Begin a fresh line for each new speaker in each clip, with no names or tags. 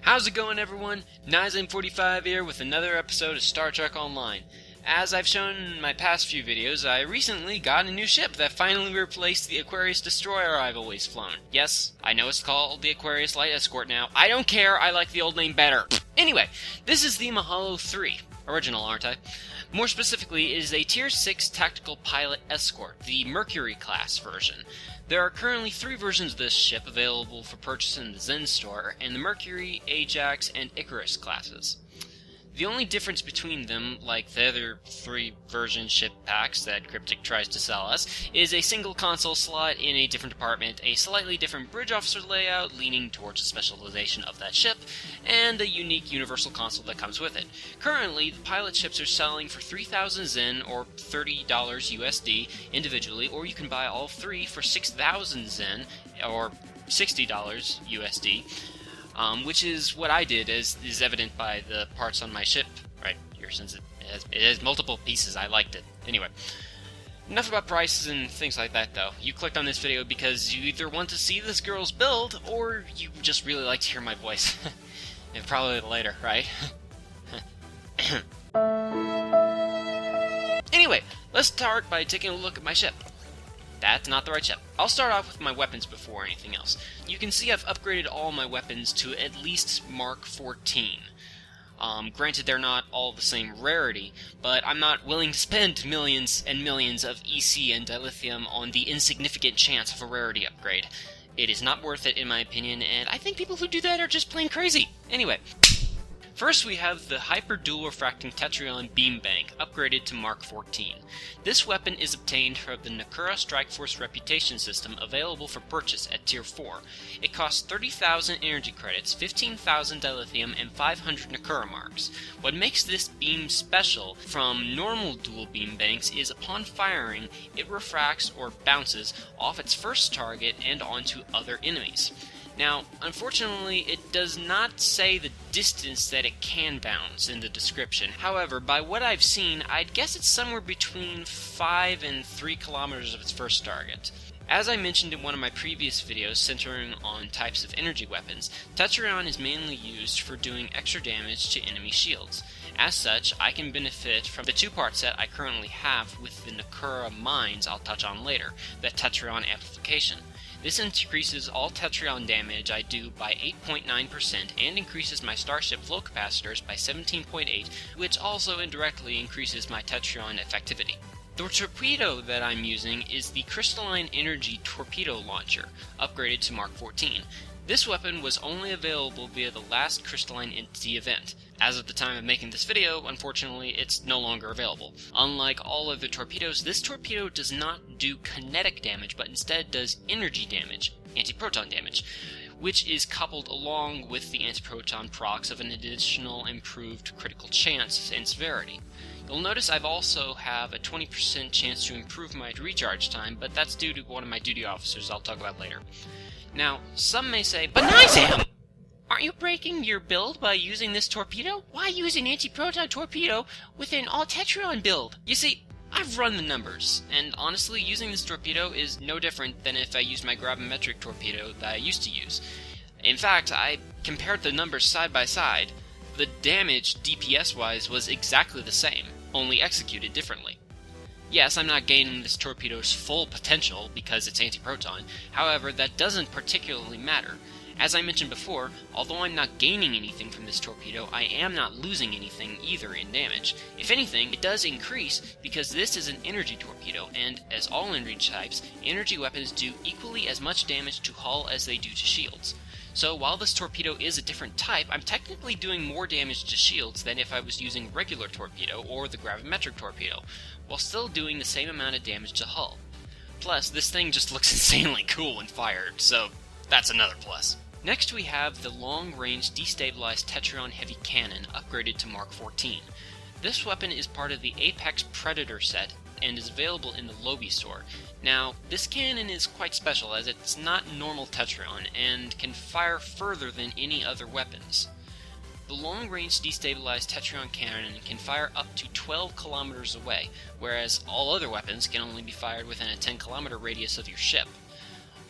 How's it going, everyone? Nizam45 here with another episode of Star Trek Online. As I've shown in my past few videos, I recently got a new ship that finally replaced the Aquarius destroyer I've always flown. Yes, I know it's called the Aquarius Light Escort now. I don't care, I like the old name better. Anyway, this is the Muhalo II. Original, aren't I? More specifically, it is a Tier 6 Tactical Pilot Escort, the Mercury class version. There are currently 3 versions of this ship available for purchase in the Zen store, and the Mercury, Ajax, and Icarus classes. The only difference between them, like the other 3 version ship packs that CrtD tries to sell us, is a single console slot in a different department, a slightly different bridge officer layout leaning towards the specialization of that ship, and a unique universal console that comes with it. Currently, the pilot ships are selling for 3,000 Zen or $30 USD individually, or you can buy all 3 for 6,000 Zen or $60 USD. Which is what I did, as is evident by the parts on my ship right here, since it has multiple pieces. I liked it. Anyway, enough about prices and things like that, though. You clicked on this video because you either want to see this girl's build, or you just really like to hear my voice. And probably later, right? Anyway, let's start by taking a look at my ship. That's not the right ship. I'll start off with my weapons before anything else. You can see I've upgraded all my weapons to at least Mark 14. Granted, they're not all the same rarity, but I'm not willing to spend millions and millions of EC and dilithium on the insignificant chance of a rarity upgrade. It is not worth it, in my opinion, and I think people who do that are just plain crazy. Anyway, first we have the Hyper Dual Refracting Tetryon Beam Bank, upgraded to Mark 14. This weapon is obtained from the Nukara Strike Force Reputation System, available for purchase at Tier 4. It costs 30,000 energy credits, 15,000 dilithium, and 500 Nukara marks. What makes this beam special from normal dual beam banks is upon firing, it refracts or bounces off its first target and onto other enemies. Now, unfortunately, it does not say the distance that it can bounce in the description. However, by what I've seen, I'd guess it's somewhere between 5 and 3 kilometers of its first target. As I mentioned in one of my previous videos centering on types of energy weapons, Tetran is mainly used for doing extra damage to enemy shields. As such, I can benefit from the 2-part set I currently have with the Nukara mines I'll touch on later, the Tetran amplification. This increases all tetryon damage I do by 8.9% and increases my Starship flow capacitors by 17.8, which also indirectly increases my tetryon effectivity. The torpedo that I'm using is the Crystalline Energy Torpedo Launcher, upgraded to Mark 14. This weapon was only available via the last Crystalline Entity event. As of the time of making this video, unfortunately, it's no longer available. Unlike all other torpedoes, this torpedo does not do kinetic damage, but instead does energy damage, anti-proton damage, which is coupled along with the anti-proton procs of an additional improved critical chance and severity. You'll notice I've also have a 20% chance to improve my recharge time, but that's due to one of my duty officers I'll talk about later. Now, some may say, but Nizam! Aren't you breaking your build by using this torpedo? Why use an anti-proton torpedo with an all-tetryon build? You see, I've run the numbers, and honestly, using this torpedo is no different than if I used my gravimetric torpedo that I used to use. In fact, I compared the numbers side by side. The damage, DPS-wise, was exactly the same, only executed differently. Yes, I'm not gaining this torpedo's full potential because it's anti-proton, however, that doesn't particularly matter. As I mentioned before, although I'm not gaining anything from this torpedo, I am not losing anything either in damage. If anything, it does increase because this is an energy torpedo, and as all energy types, energy weapons do equally as much damage to hull as they do to shields. So while this torpedo is a different type, I'm technically doing more damage to shields than if I was using regular torpedo or the gravimetric torpedo, while still doing the same amount of damage to hull. Plus, this thing just looks insanely cool when fired, so that's another plus. Next we have the long-range Destabilized Tetran Heavy Cannon, upgraded to Mark 14. This weapon is part of the Apex Predator set and is available in the Lobby store. Now, this cannon is quite special as it's not normal Tetran and can fire further than any other weapons. The long-range Destabilized Tetran cannon can fire up to 12 kilometers away, whereas all other weapons can only be fired within a 10 kilometer radius of your ship.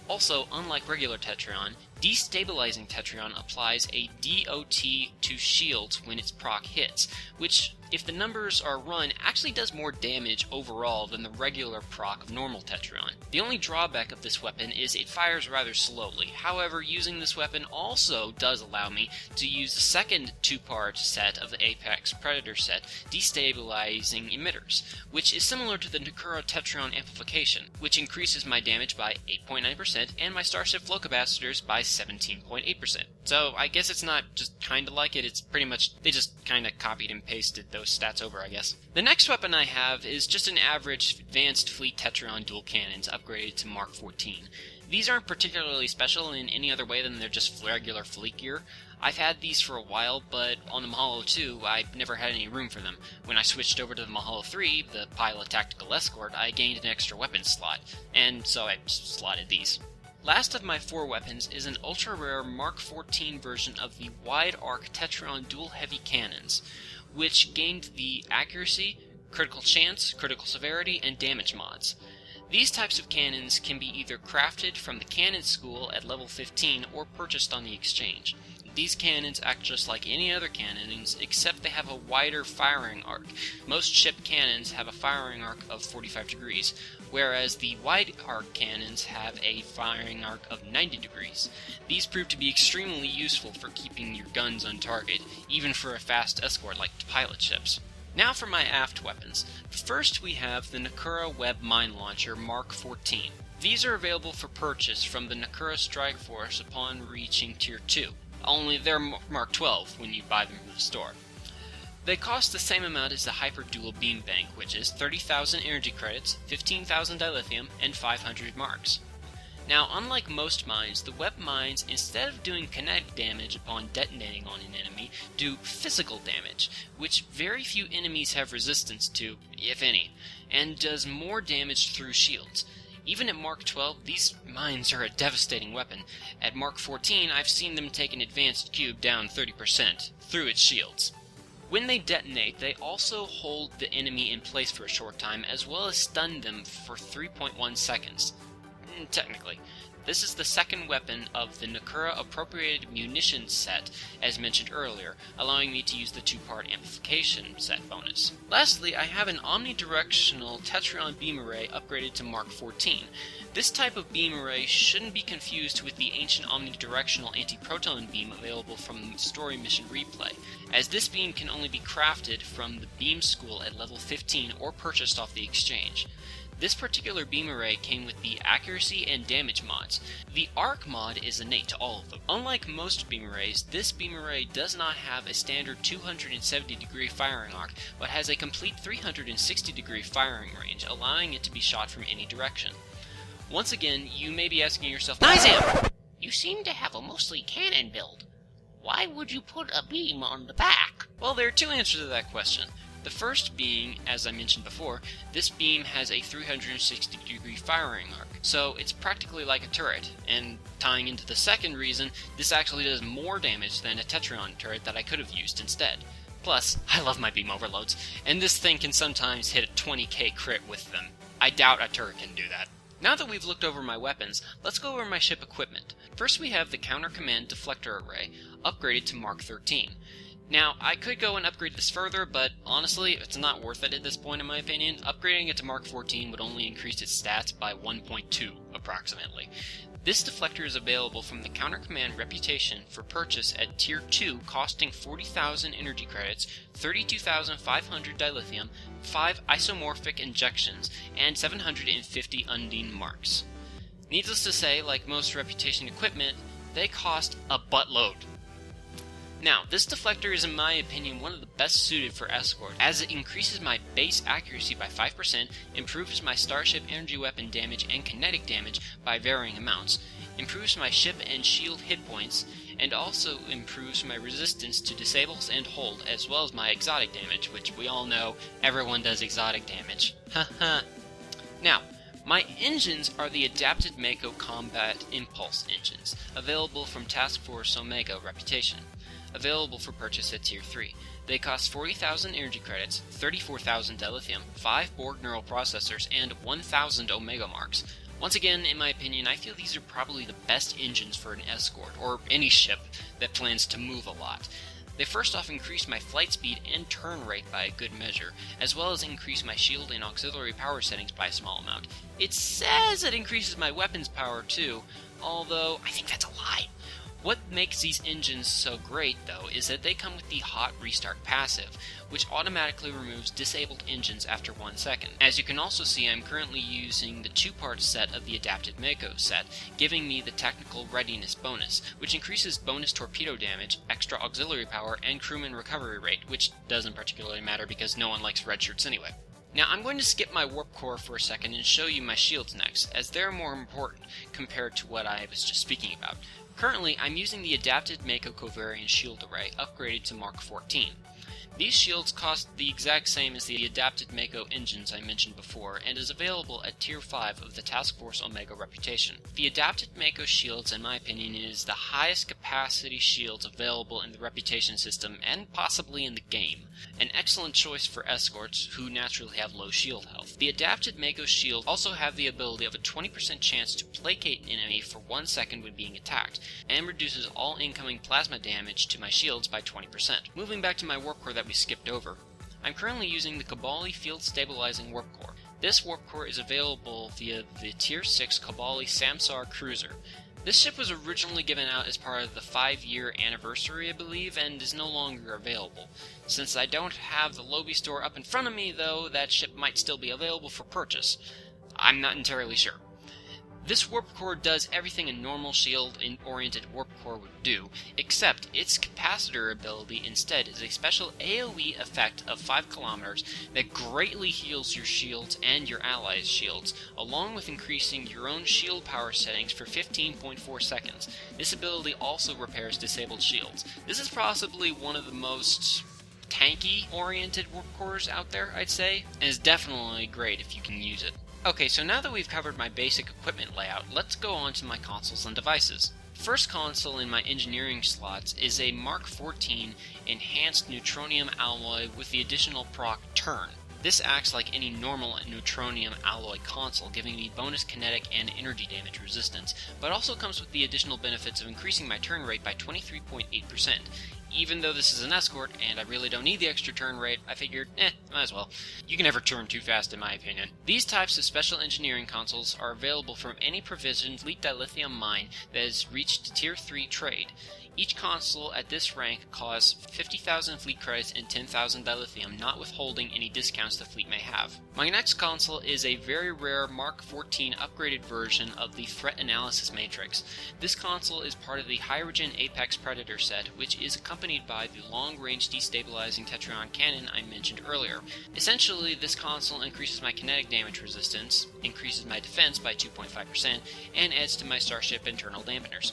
Also, unlike regular Tetran, Destabilizing Tetran applies a DOT to shields when its proc hits, which, if the numbers are run, actually does more damage overall than the regular proc of normal Tetran. The only drawback of this weapon is it fires rather slowly. However, using this weapon also does allow me to use the second two-part set of the Apex Predator set, Destabilizing Emitters, which is similar to the Nukara Tetran amplification, which increases my damage by 8.9% and my Starship flow capacitors by 17.8%. So I guess it's not just kinda like it, it's pretty much, they just kinda copied and pasted those stats over, I guess. The next weapon I have is just an average Advanced Fleet Tetran dual cannons upgraded to Mark 14. These aren't particularly special in any other way than they're just regular fleet gear. I've had these for a while, but on the Muhalo II, I never had any room for them. When I switched over to the Muhalo III, the Pilot Tactical Escort, I gained an extra weapons slot, and so I slotted these. Last of my 4 weapons is an ultra-rare Mark 14 version of the Wide Arc Tetran Dual Heavy Cannons, which gained the accuracy, critical chance, critical severity, and damage mods. These types of cannons can be either crafted from the cannon school at level 15 or purchased on the exchange. These cannons act just like any other cannons, except they have a wider firing arc. Most ship cannons have a firing arc of 45 degrees, whereas the wide arc cannons have a firing arc of 90 degrees. These prove to be extremely useful for keeping your guns on target, even for a fast escort like pilot ships. Now for my aft weapons. First we have the Nukara Web Mine Launcher Mark 14. These are available for purchase from the Nukara Strike Force upon reaching Tier 2. Only they're Mark 12 when you buy them from the store. They cost the same amount as the Hyper Dual Beam Bank, which is 30,000 energy credits, 15,000 dilithium, and 500 marks. Now, unlike most mines, the web mines, instead of doing kinetic damage upon detonating on an enemy, do physical damage, which very few enemies have resistance to, if any, and does more damage through shields. Even at Mark 12, these mines are a devastating weapon. At Mark 14, I've seen them take an advanced cube down 30% through its shields. When they detonate, they also hold the enemy in place for a short time, as well as stun them for 3.1 seconds. Technically. This is the second weapon of the Nukara Appropriated Munitions set, as mentioned earlier, allowing me to use the 2-part amplification set bonus. Lastly, I have an omnidirectional Tetran beam array upgraded to Mark 14. This type of beam array shouldn't be confused with the ancient omnidirectional anti-proton beam available from Story Mission Replay, as this beam can only be crafted from the beam school at level 15 or purchased off the exchange. This particular beam array came with the accuracy and damage mods. The arc mod is innate to all of them. Unlike most beam arrays, this beam array does not have a standard 270 degree firing arc, but has a complete 360 degree firing range, allowing it to be shot from any direction. Once again, you may be asking yourself, Nizam! You seem to have a mostly cannon build. Why would you put a beam on the back? Well, there are 2 answers to that question. The first being, as I mentioned before, this beam has a 360 degree firing arc, so it's practically like a turret, and tying into the second reason, this actually does more damage than a Tetran turret that I could have used instead. Plus, I love my beam overloads, and this thing can sometimes hit a 20k crit with them. I doubt a turret can do that. Now that we've looked over my weapons, let's go over my ship equipment. First we have the Counter Command Deflector Array, upgraded to Mark 13. Now, I could go and upgrade this further, but honestly, it's not worth it at this point in my opinion. Upgrading it to Mark 14 would only increase its stats by 1.2, approximately. This deflector is available from the Counter Command Reputation for purchase at Tier 2, costing 40,000 energy credits, 32,500 dilithium, 5 isomorphic injections, and 750 Undine marks. Needless to say, like most Reputation equipment, they cost a buttload. Now, this deflector is in my opinion one of the best suited for Escort, as it increases my base accuracy by 5%, improves my Starship energy weapon damage and kinetic damage by varying amounts, improves my ship and shield hit points, and also improves my resistance to disables and hold, as well as my exotic damage, which we all know everyone does exotic damage. Haha. Now, my engines are the Adapted Mako Combat Impulse engines, available from Task Force Omega Reputation. Available for purchase at Tier 3. They cost 40,000 energy credits, 34,000 dilithium, 5 Borg neural processors, and 1,000 Omega marks. Once again, in my opinion, I feel these are probably the best engines for an Escort, or any ship that plans to move a lot. They first off increase my flight speed and turn rate by a good measure, as well as increase my shield and auxiliary power settings by a small amount. It says it increases my weapons power too, although I think that's a lie. What makes these engines so great, though, is that they come with the Hot Restart passive, which automatically removes disabled engines after 1 second. As you can also see, I'm currently using the 2-part set of the Adapted Mako set, giving me the Technical Readiness bonus, which increases bonus torpedo damage, extra auxiliary power, and crewman recovery rate, which doesn't particularly matter because no one likes red shirts anyway. Now, I'm going to skip my warp core for a second and show you my shields next, as they're more important compared to what I was just speaking about. Currently, I'm using the Adapted Mako Covariant Shield Array, upgraded to Mark 14. These shields cost the exact same as the Adapted Mako engines I mentioned before, and is available at Tier 5 of the Task Force Omega reputation. The Adapted Mako shields, in my opinion, is the highest capacity shields available in the reputation system, and possibly in the game. An excellent choice for escorts, who naturally have low shield health. The Adapted Mako shields also have the ability of a 20% chance to placate an enemy for 1 second when being attacked, and reduces all incoming plasma damage to my shields by 20%. Moving back to my warp core that we skipped over, I'm currently using the Kabali Field Stabilizing Warp Core. This warp core is available via the Tier 6 Kabali Samsar Cruiser. This ship was originally given out as part of the 5-year anniversary, I believe, and is no longer available. Since I don't have the lobby store up in front of me, though, that ship might still be available for purchase. I'm not entirely sure. This warp core does everything a normal shield-oriented warp core would do, except its capacitor ability instead is a special AoE effect of 5 kilometers that greatly heals your shields and your allies' shields, along with increasing your own shield power settings for 15.4 seconds. This ability also repairs disabled shields. This is possibly one of the most tanky-oriented warp cores out there, I'd say, and is definitely great if you can use it. Okay, so now that we've covered my basic equipment layout, let's go on to my consoles and devices. The first console in my engineering slots is a Mark 14 enhanced neutronium alloy with the additional proc turn. This acts like any normal neutronium alloy console, giving me bonus kinetic and energy damage resistance, but also comes with the additional benefits of increasing my turn rate by 23.8%. Even though this is an escort, and I really don't need the extra turn rate, I figured, might as well. You can never turn too fast in my opinion. These types of special engineering consoles are available from any provisioned fleet dilithium mine that has reached Tier 3 trade. Each console at this rank costs 50,000 fleet credits and 10,000 dilithium, not withholding any discounts the fleet may have. My next console is a very rare Mark 14 upgraded version of the Threat Analysis Matrix. This console is part of the Hydrogen Apex Predator set, which is accompanied by the long-range destabilizing Tetran cannon I mentioned earlier. Essentially, this console increases my kinetic damage resistance, increases my defense by 2.5%, and adds to my Starship internal dampeners.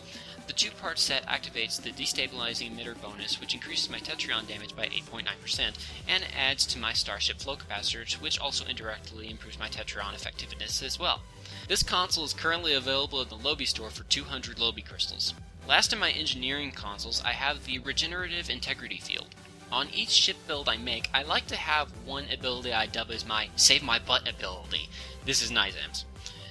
The 2-part set activates the Destabilizing Emitter bonus, which increases my Tetran damage by 8.9%, and adds to my Starship Flow Capacitors, which also indirectly improves my Tetran effectiveness as well. This console is currently available in the lobby store for 200 lobby crystals. Last in my engineering consoles, I have the Regenerative Integrity Field. On each ship build I make, I like to have one ability I dub as my Save My Butt ability. This is Nizam's.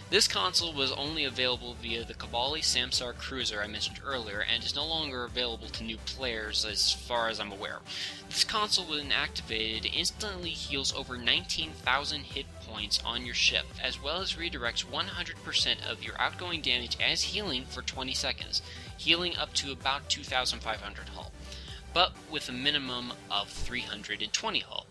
This console was only available via the Kabali Samsar Cruiser I mentioned earlier, and is no longer available to new players as far as I'm aware. This console, when activated, instantly heals over 19,000 hit points on your ship, as well as redirects 100% of your outgoing damage as healing for 20 seconds, healing up to about 2,500 hull, but with a minimum of 320 hull.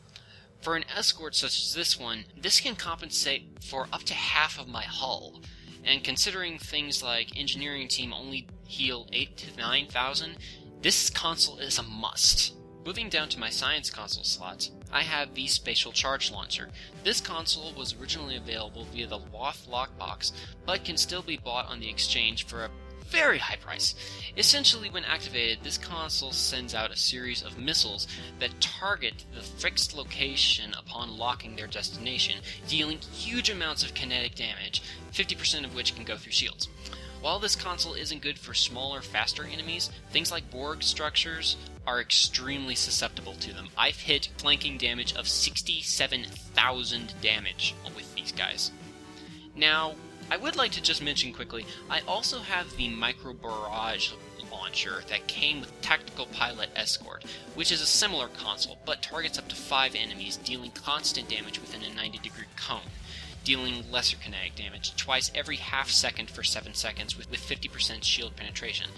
For an escort such as this one, this can compensate for up to half of my hull, and considering things like engineering team only heal 8 to 9,000, this console is a must. Moving down to my science console slots, I have the Spatial Charge Launcher. This console was originally available via the Loth Lockbox, but can still be bought on the exchange for a very high price. Essentially, when activated, this console sends out a series of missiles that target the fixed location upon locking their destination, dealing huge amounts of kinetic damage, 50% of which can go through shields. While this console isn't good for smaller, faster enemies, things like Borg structures are extremely susceptible to them. I've hit flanking damage of 67,000 damage with these guys. Now, I would like to just mention quickly, I also have the Micro Barrage launcher that came with Tactical Pilot Escort, which is a similar console, but targets up to 5 enemies, dealing constant damage within a 90-degree cone, dealing lesser kinetic damage twice every half second for 7 seconds with 50% shield penetration.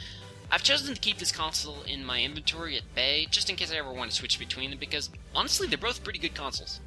I've chosen to keep this console in my inventory at bay, just in case I ever want to switch between them, because honestly they're both pretty good consoles.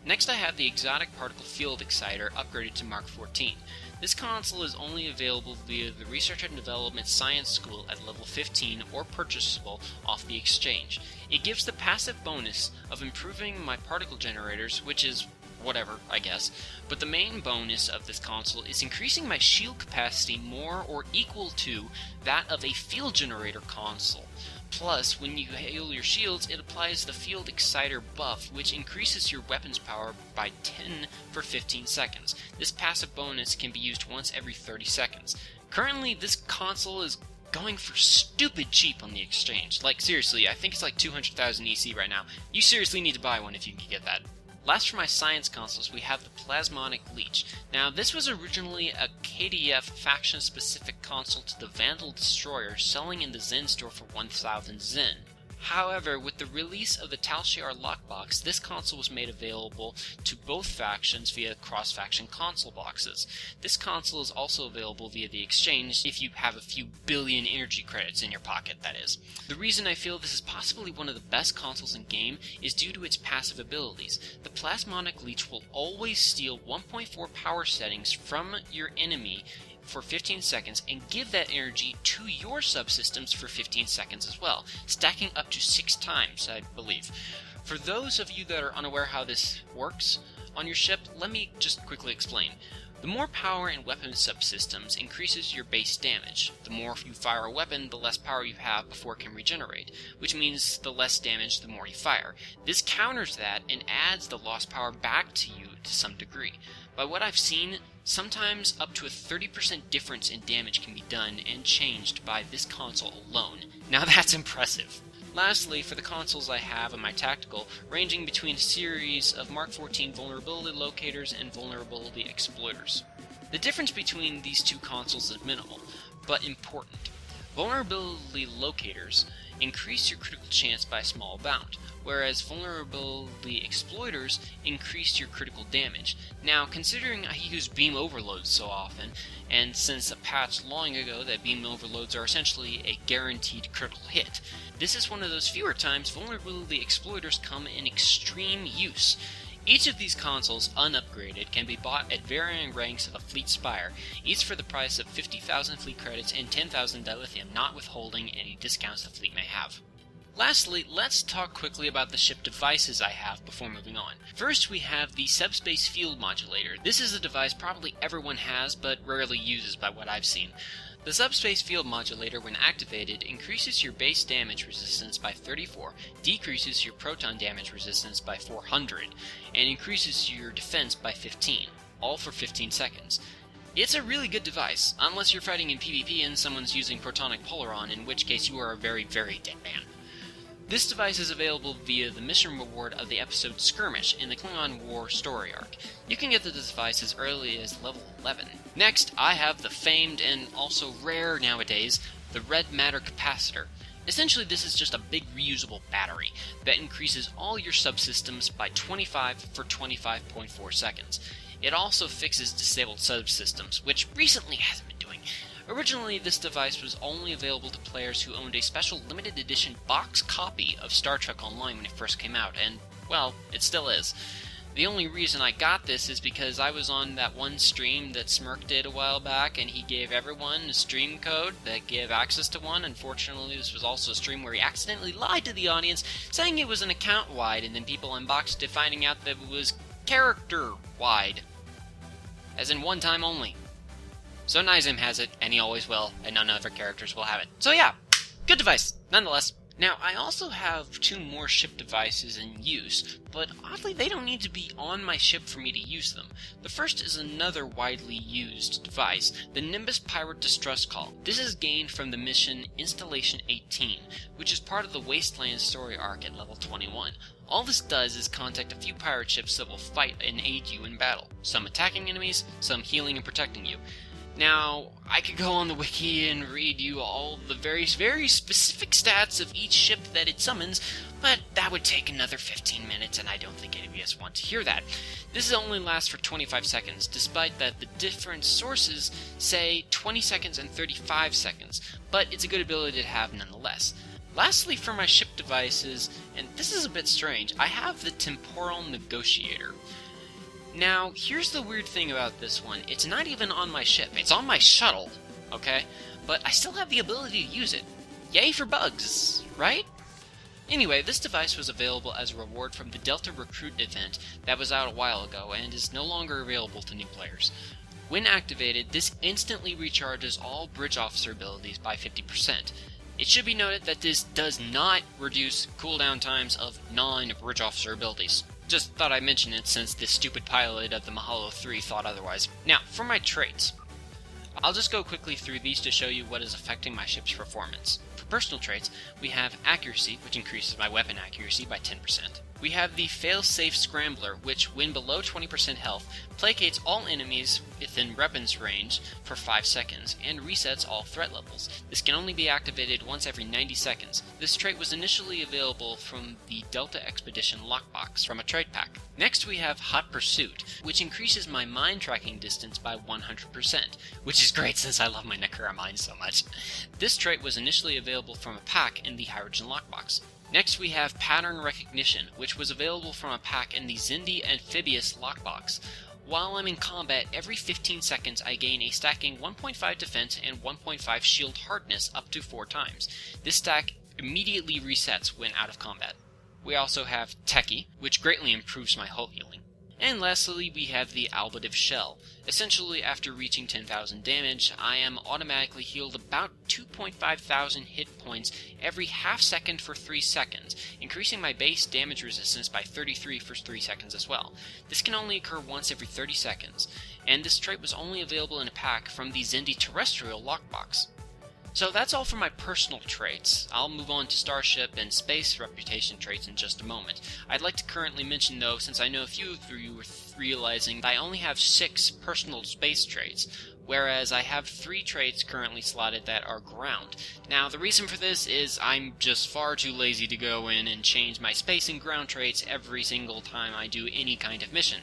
Next I have the Exotic Particle Field Exciter upgraded to Mark 14. This console is only available via the Research and Development Science School at level 15 or purchasable off the exchange. It gives the passive bonus of improving my particle generators, which is whatever, I guess, but the main bonus of this console is increasing my shield capacity more or equal to that of a field generator console. Plus, when you heal your shields, it applies the Field Exciter buff, which increases your weapon's power by 10 for 15 seconds. This passive bonus can be used once every 30 seconds. Currently, this console is going for stupid cheap on the exchange. Like, seriously, I think it's like 200,000 EC right now. You seriously need to buy one if you can get that. Last for my science consoles, we have the Plasmonic Leech. Now, this was originally a KDF faction-specific console to the Vandal Destroyer, selling in the Zen store for 1,000 Zen. However, with the release of the Tal Shiar Lockbox, this console was made available to both factions via cross-faction console boxes. This console is also available via the exchange if you have a few billion energy credits in your pocket, that is. The reason I feel this is possibly one of the best consoles in game is due to its passive abilities. The Plasmonic Leech will always steal 1.4 power settings from your enemy for 15 seconds and give that energy to your subsystems for 15 seconds as well, stacking up to 6 times, I believe. For those of you that are unaware how this works on your ship, let me just quickly explain. The more power in weapon subsystems increases your base damage. The more you fire a weapon, the less power you have before it can regenerate, which means the less damage the more you fire. This counters that and adds the lost power back to you to some degree. By what I've seen, sometimes up to a 30% difference in damage can be done and changed by this console alone. Now that's impressive. Lastly, for the consoles I have in my tactical, ranging between a series of Mark 14 vulnerability locators and vulnerability exploiters. The difference between these two consoles is minimal, but important. Vulnerability locators increase your critical chance by a small amount, whereas vulnerability exploiters increase your critical damage. Now, considering I use beam overloads so often, and since a patch long ago that beam overloads are essentially a guaranteed critical hit, this is one of those fewer times vulnerability exploiters come in extreme use. Each of these consoles, unupgraded, can be bought at varying ranks of a fleet spire, each for the price of 50,000 fleet credits and 10,000 dilithium, not withholding any discounts the fleet may have. Lastly, let's talk quickly about the ship devices I have before moving on. First, we have the Subspace Field Modulator. This is a device probably everyone has, but rarely uses by what I've seen. The Subspace Field Modulator, when activated, increases your base damage resistance by 34, decreases your proton damage resistance by 400, and increases your defense by 15, all for 15 seconds. It's a really good device, unless you're fighting in PvP and someone's using Protonic Polaron, in which case you are a very, very dead man. This device is available via the mission reward of the episode Skirmish in the Klingon War story arc. You can get the device as early as level 11. Next, I have the famed and also rare nowadays, the Red Matter Capacitor. Essentially, this is just a big reusable battery that increases all your subsystems by 25 for 25.4 seconds. It also fixes disabled subsystems, which recently hasn't been doing. Originally, this device was only available to players who owned a special limited edition box copy of Star Trek Online when it first came out, and, well, it still is. The only reason I got this is because I was on that one stream that Smirk did a while back, and he gave everyone a stream code that gave access to one. Unfortunately, this was also a stream where he accidentally lied to the audience, saying it was an account-wide, and then people unboxed it finding out that it was character-wide. As in one time only. So Nizam has it, and he always will, and none other characters will have it. So yeah, good device, nonetheless. Now, I also have 2 more ship devices in use, but oddly they don't need to be on my ship for me to use them. The first is another widely used device, the Nimbus Pirate Distress Call. This is gained from the mission Installation 18, which is part of the Wasteland story arc at level 21. All this does is contact a few pirate ships that will fight and aid you in battle, some attacking enemies, some healing and protecting you. Now, I could go on the wiki and read you all the very specific stats of each ship that it summons, but that would take another 15 minutes, and I don't think any of us want to hear that. This only lasts for 25 seconds, despite that the different sources say 20 seconds and 35 seconds, but it's a good ability to have nonetheless. Lastly, for my ship devices, and this is a bit strange, I have the Temporal Negotiator. Now, here's the weird thing about this one. It's not even on my ship. It's on my shuttle, okay? But I still have the ability to use it. Yay for bugs, right? Anyway, this device was available as a reward from the Delta Recruit event that was out a while ago and is no longer available to new players. When activated, this instantly recharges all bridge officer abilities by 50%. It should be noted that this does not reduce cooldown times of non-bridge officer abilities. Just thought I'd mention it since this stupid pilot of the Muhalo II thought otherwise. Now, for my traits. I'll just go quickly through these to show you what is affecting my ship's performance. For personal traits, we have Accuracy, which increases my weapon accuracy by 10%. We have the Fail-Safe Scrambler, which, when below 20% health, placates all enemies within weapons range for 5 seconds, and resets all threat levels. This can only be activated once every 90 seconds. This trait was initially available from the Delta Expedition lockbox from a trait pack. Next we have Hot Pursuit, which increases my mine tracking distance by 100%, which is great since I love my Nukara mines so much. This trait was initially available from a pack in the Hydrogen lockbox. Next we have Pattern Recognition, which was available from a pack in the Xindi Amphibious lockbox. While I'm in combat, every 15 seconds I gain a stacking 1.5 defense and 1.5 shield hardness up to 4 times. This stack immediately resets when out of combat. We also have Techie, which greatly improves my hull healing. And lastly, we have the Albative Shell. Essentially, after reaching 10,000 damage, I am automatically healed about 2,500 hit points every half second for 3 seconds, increasing my base damage resistance by 33 for 3 seconds as well. This can only occur once every 30 seconds, and this trait was only available in a pack from the Xindi Terrestrial lockbox. So that's all for my personal traits. I'll move on to Starship and Space reputation traits in just a moment. I'd like to currently mention though, since I know a few of you are realizing that I only have 6 personal space traits, whereas I have 3 traits currently slotted that are ground. Now the reason for this is I'm just far too lazy to go in and change my space and ground traits every single time I do any kind of mission.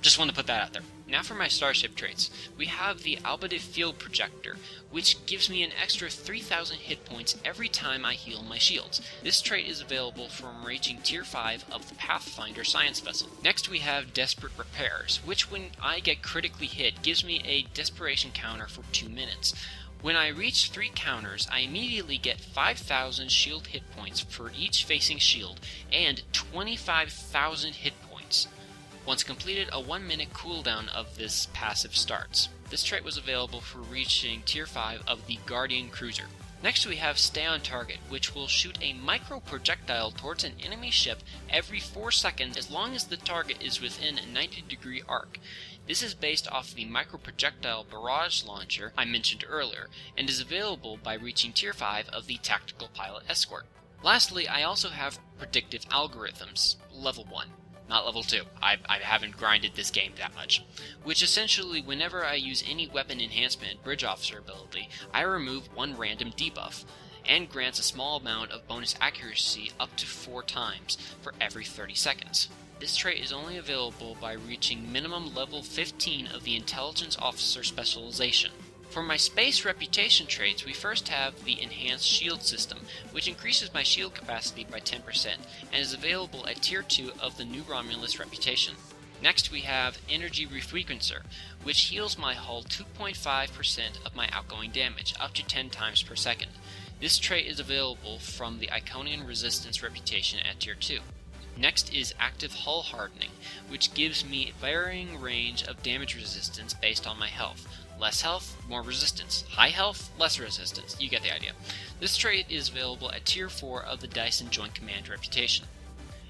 Just want to put that out there. Now for my Starship traits. We have the Albative Field Projector, which gives me an extra 3,000 hit points every time I heal my shields. This trait is available from reaching Tier 5 of the Pathfinder Science Vessel. Next we have Desperate Repairs, which when I get critically hit gives me a Desperation counter for 2 minutes. When I reach 3 counters, I immediately get 5,000 shield hit points for each facing shield, and 25,000 hit points. Once completed, a 1-minute cooldown of this passive starts. This trait was available for reaching Tier 5 of the Guardian Cruiser. Next we have Stay on Target, which will shoot a micro projectile towards an enemy ship every 4 seconds as long as the target is within a 90-degree arc. This is based off the micro projectile barrage launcher I mentioned earlier, and is available by reaching Tier 5 of the Tactical Pilot Escort. Lastly, I also have Predictive Algorithms, Level 1. Not level 2. I haven't grinded this game that much. Which essentially, whenever I use any weapon enhancement bridge officer ability, I remove 1 random debuff, and grants a small amount of bonus accuracy up to 4 times for every 30 seconds. This trait is only available by reaching minimum level 15 of the Intelligence Officer specialization. For my space reputation traits, we first have the Enhanced Shield System, which increases my shield capacity by 10%, and is available at Tier 2 of the New Romulus reputation. Next we have Energy Refrequencer, which heals my hull 2.5% of my outgoing damage, up to 10 times per second. This trait is available from the Iconian Resistance reputation at Tier 2. Next is Active Hull Hardening, which gives me varying range of damage resistance based on my health. less health, more resistance. High health, less resistance. You get the idea. This trait is available at Tier 4 of the Dyson Joint Command reputation.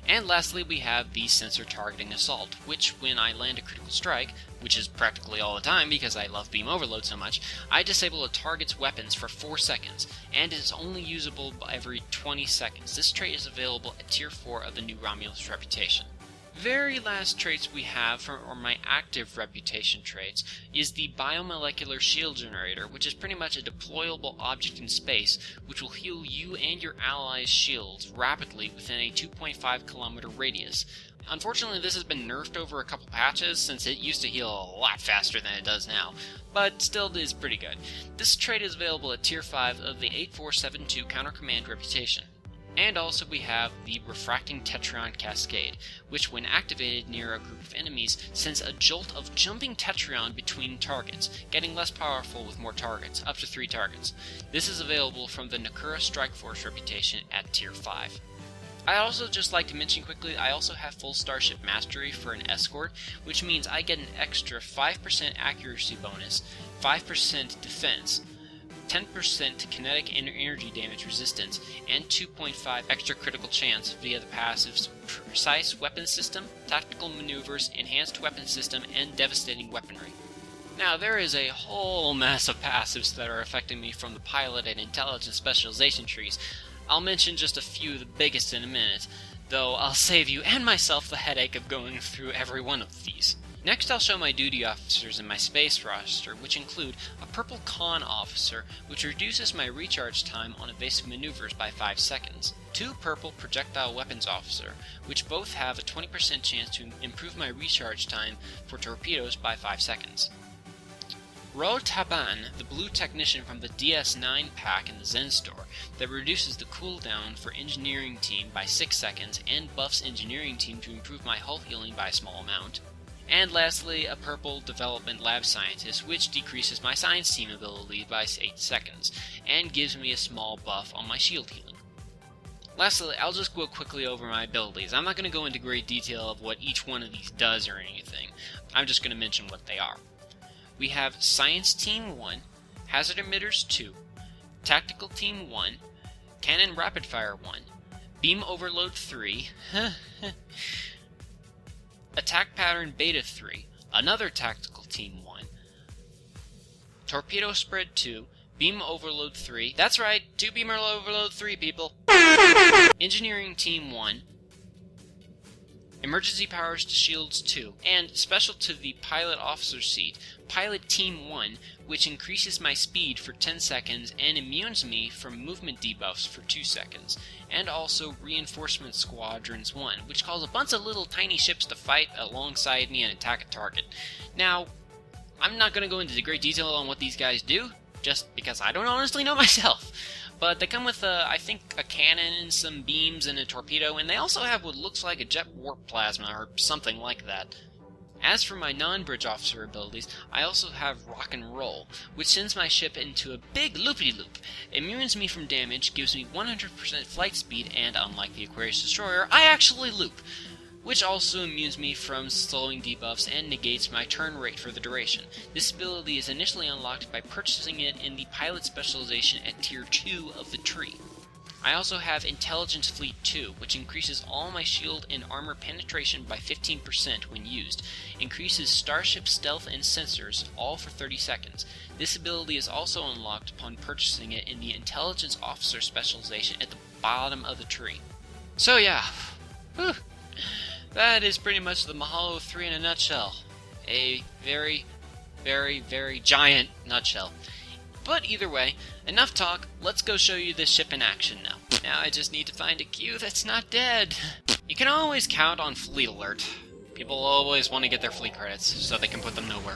And lastly, we have the Sensor Targeting Assault, which when I land a critical strike, which is practically all the time because I love Beam Overload so much, I disable a target's weapons for 4 seconds, and is only usable every 20 seconds. This trait is available at Tier 4 of the New Romulus reputation. Very last traits we have from my active reputation traits is the Biomolecular Shield Generator, which is pretty much a deployable object in space which will heal you and your allies' shields rapidly within a 2.5 kilometer radius. Unfortunately, this has been nerfed over a couple patches since it used to heal a lot faster than it does now, but still is pretty good. This trait is available at Tier 5 of the 8472 Counter Command reputation. And also we have the Refracting Tetran Cascade, which when activated near a group of enemies sends a jolt of jumping Tetran between targets, getting less powerful with more targets, up to 3 targets. This is available from the Nukara Strike Force reputation at Tier 5. I'd also just like to mention quickly, I also have full Starship Mastery for an Escort, which means I get an extra 5% accuracy bonus, 5% defense, 10% kinetic and energy damage resistance, and 2.5 extra critical chance via the passives Precise Weapon System, Tactical Maneuvers, Enhanced Weapon System, and Devastating Weaponry. Now, there is a whole mess of passives that are affecting me from the Pilot and Intelligence Specialization trees. I'll mention just a few of the biggest in a minute, though I'll save you and myself the headache of going through every one of these. Next, I'll show my duty officers in my space roster, which include a purple con officer, which reduces my recharge time on evasive maneuvers by 5 seconds. 2 purple projectile weapons officer, which both have a 20% chance to improve my recharge time for torpedoes by 5 seconds. Ro Taban, the blue technician from the DS9 pack in the Zen store, that reduces the cooldown for engineering team by 6 seconds and buffs engineering team to improve my hull healing by a small amount. And lastly, a purple development lab scientist, which decreases my science team ability by 8 seconds, and gives me a small buff on my shield healing. Lastly, I'll just go quickly over my abilities. I'm not going to go into great detail of what each one of these does or anything. I'm just going to mention what they are. We have Science Team 1, Hazard Emitters 2, Tactical Team 1, Cannon Rapid Fire 1, Beam Overload 3, Attack Pattern Beta 3, another Tactical Team 1, Torpedo Spread 2, Beam Overload 3, that's right, 2 Beam Overload 3 people, Engineering Team 1, Emergency Powers to Shields 2, and special to the Pilot Officer seat, Pilot Team 1, which increases my speed for 10 seconds and immunes me from movement debuffs for 2 seconds, and also Reinforcement Squadrons 1, which calls a bunch of little tiny ships to fight alongside me and attack a target. Now, I'm not going to go into great detail on what these guys do, just because I don't honestly know myself. But they come with, I think, a cannon and some beams and a torpedo, and they also have what looks like a jet warp plasma or something like that. As for my non-bridge officer abilities, I also have Rock and Roll, which sends my ship into a big loopity-loop, immunes me from damage, gives me 100% flight speed, and unlike the Aquarius Destroyer, I actually loop, which also immunes me from slowing debuffs and negates my turn rate for the duration. This ability is initially unlocked by purchasing it in the pilot specialization at Tier 2 of the tree. I also have Intelligence Fleet 2, which increases all my shield and armor penetration by 15% when used, increases starship stealth and sensors, all for 30 seconds. This ability is also unlocked upon purchasing it in the Intelligence Officer specialization at the bottom of the tree. So yeah, whew. That is pretty much the Muhalo III in a nutshell. A very, very, very giant nutshell. But either way, enough talk, let's go show you this ship in action now. Now I just need to find a queue that's not dead. You can always count on Fleet Alert. People always want to get their fleet credits, so they can put them nowhere.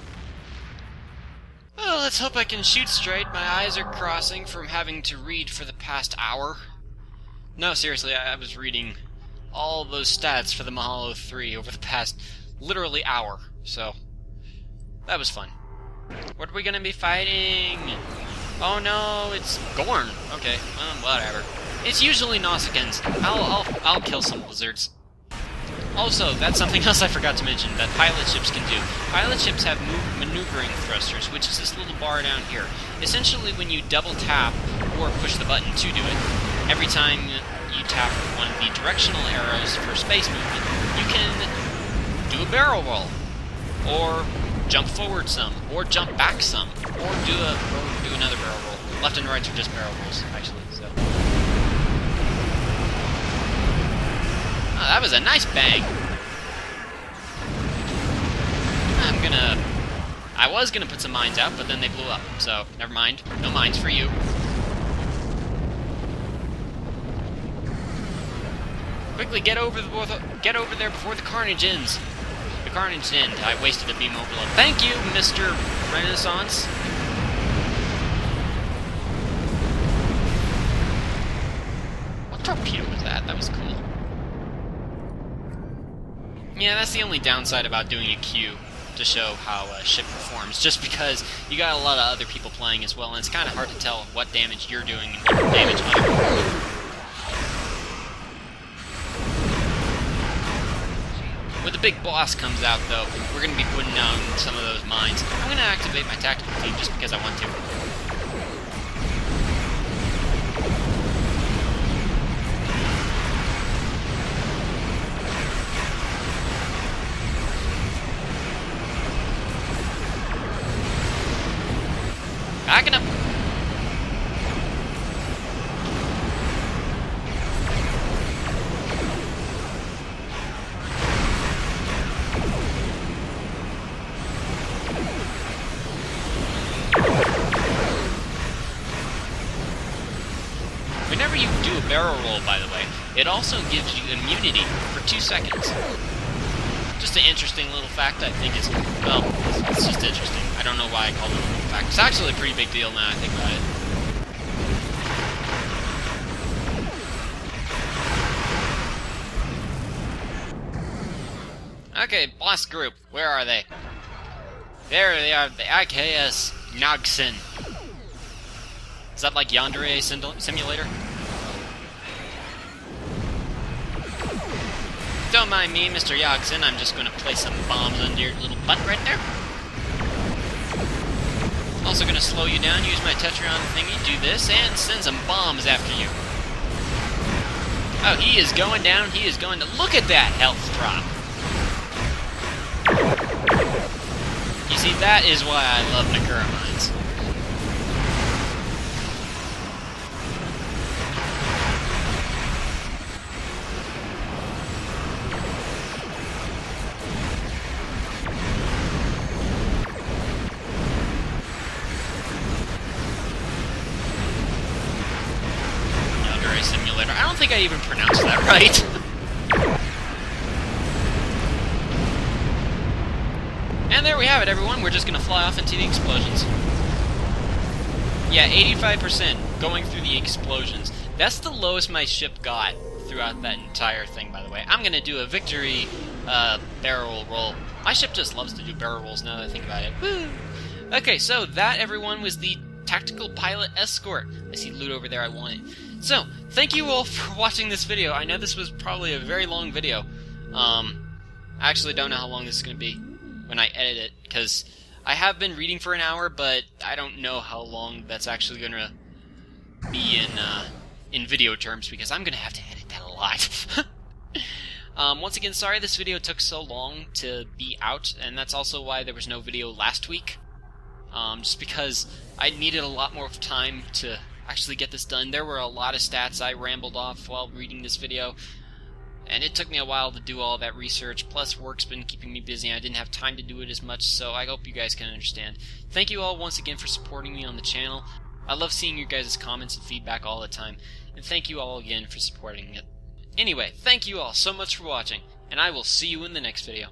Well, let's hope I can shoot straight. My eyes are crossing from having to read for the past hour. No, seriously, I was reading all those stats for the Muhalo III over the past, literally, hour, so that was fun. What are we gonna be fighting? Oh no, it's Gorn. Okay, whatever. It's usually Nausicaans. I'll kill some lizards. Also, that's something else I forgot to mention that pilot ships can do. Pilot ships have maneuvering thrusters, which is this little bar down here. Essentially, when you double tap or push the button to do it, every time you tap one of the directional arrows for space movement, you can do a barrel roll, or jump forward some, or jump back some, or do another barrel roll. Left and right are just barrel rolls, actually. So, oh, that was a nice bang. I was gonna put some mines out, but then they blew up, so never mind. No mines for you. Quickly get over there before the carnage ends. The carnage end. I wasted a beam overload. Thank you, Mr. Renaissance. What torpedo was that? That was cool. Yeah, that's the only downside about doing a queue, to show how a ship performs, just because you got a lot of other people playing as well, and it's kind of hard to tell what damage you're doing and what damage other people are doing. When the big boss comes out, though, we're going to be putting down some of those mines. I'm going to activate my tactical team just because I want to. Backing up. Whenever you do a barrel roll, by the way, it also gives you immunity for 2 seconds. Just an interesting little fact, I think. Well, it's just interesting. I don't know why I called it a little fact. It's actually a pretty big deal now I think about it. Okay, boss group. Where are they? There they are, the IKS Nogsin. Is that like Yandere Simulator? Don't mind me, Mr. Yogson. I'm just going to place some bombs under your little butt right there. Also going to slow you down, use my Tetran thingy, do this, and send some bombs after you. Oh, he is going down. He is going to... Look at that health drop. You see, that is why I love Nukara mines. Simulator. I don't think I even pronounced that right. And there we have it, everyone. We're just going to fly off into the explosions. Yeah, 85% going through the explosions. That's the lowest my ship got throughout that entire thing, by the way. I'm going to do a victory barrel roll. My ship just loves to do barrel rolls now that I think about it. Woo! Okay, so that, everyone, was the Tactical Pilot Escort. I see loot over there I want it. So, thank you all for watching this video. I know this was probably a very long video. I actually don't know how long this is going to be when I edit it, because I have been reading for an hour, but I don't know how long that's actually going to be in video terms, because I'm going to have to edit that a lot. Once again, sorry this video took so long to be out, and that's also why there was no video last week. Just because I needed a lot more time to actually get this done. There were a lot of stats I rambled off while reading this video, and it took me a while to do all that research, plus work's been keeping me busy and I didn't have time to do it as much, so I hope you guys can understand. Thank you all once again for supporting me on the channel. I love seeing your guys' comments and feedback all the time, and thank you all again for supporting it. Anyway, thank you all so much for watching, and I will see you in the next video.